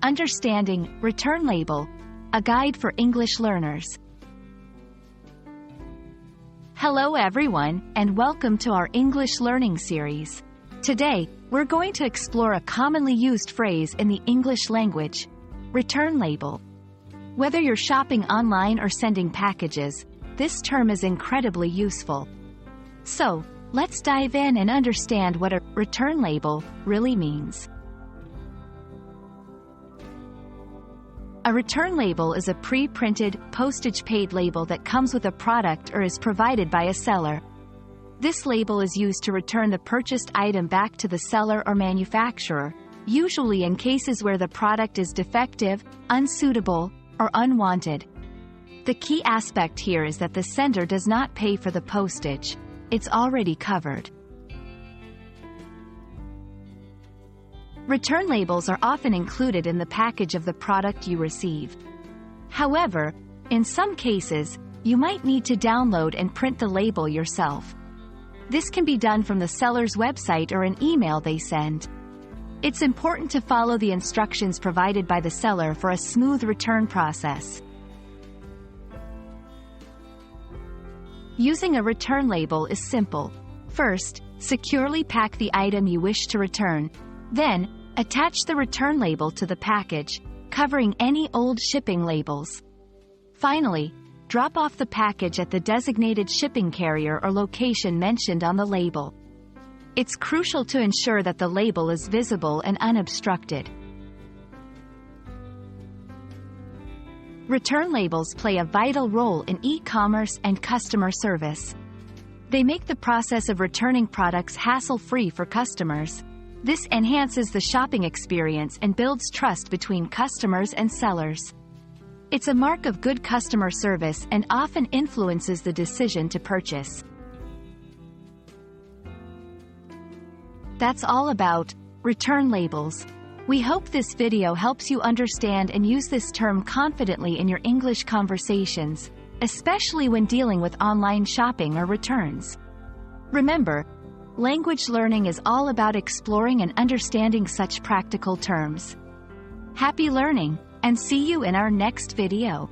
Understanding Return Label, a guide for English learners. Hello everyone, and welcome to our English learning series. Today, we're going to explore a commonly used phrase in the English language, return label. Whether you're shopping online or sending packages, this term is incredibly useful. So, let's dive in and understand what a return label really means. A return label is a pre-printed, postage-paid label that comes with a product or is provided by a seller. This label is used to return the purchased item back to the seller or manufacturer, usually in cases where the product is defective, unsuitable, or unwanted. The key aspect here is that the sender does not pay for the postage. It's already covered. Return labels are often included in the package of the product you receive. However, in some cases, you might need to download and print the label yourself. This can be done from the seller's website or an email they send. It's important to follow the instructions provided by the seller for a smooth return process. Using a return label is simple. First, securely pack the item you wish to return. Then, attach the return label to the package, covering any old shipping labels. Finally, drop off the package at the designated shipping carrier or location mentioned on the label. It's crucial to ensure that the label is visible and unobstructed. Return labels play a vital role in e-commerce and customer service. They make the process of returning products hassle-free for customers. This enhances the shopping experience and builds trust between customers and sellers. It's a mark of good customer service and often influences the decision to purchase. That's all about return labels. We hope this video helps you understand and use this term confidently in your English conversations, especially when dealing with online shopping or returns. Remember, language learning is all about exploring and understanding such practical terms. Happy learning, and see you in our next video.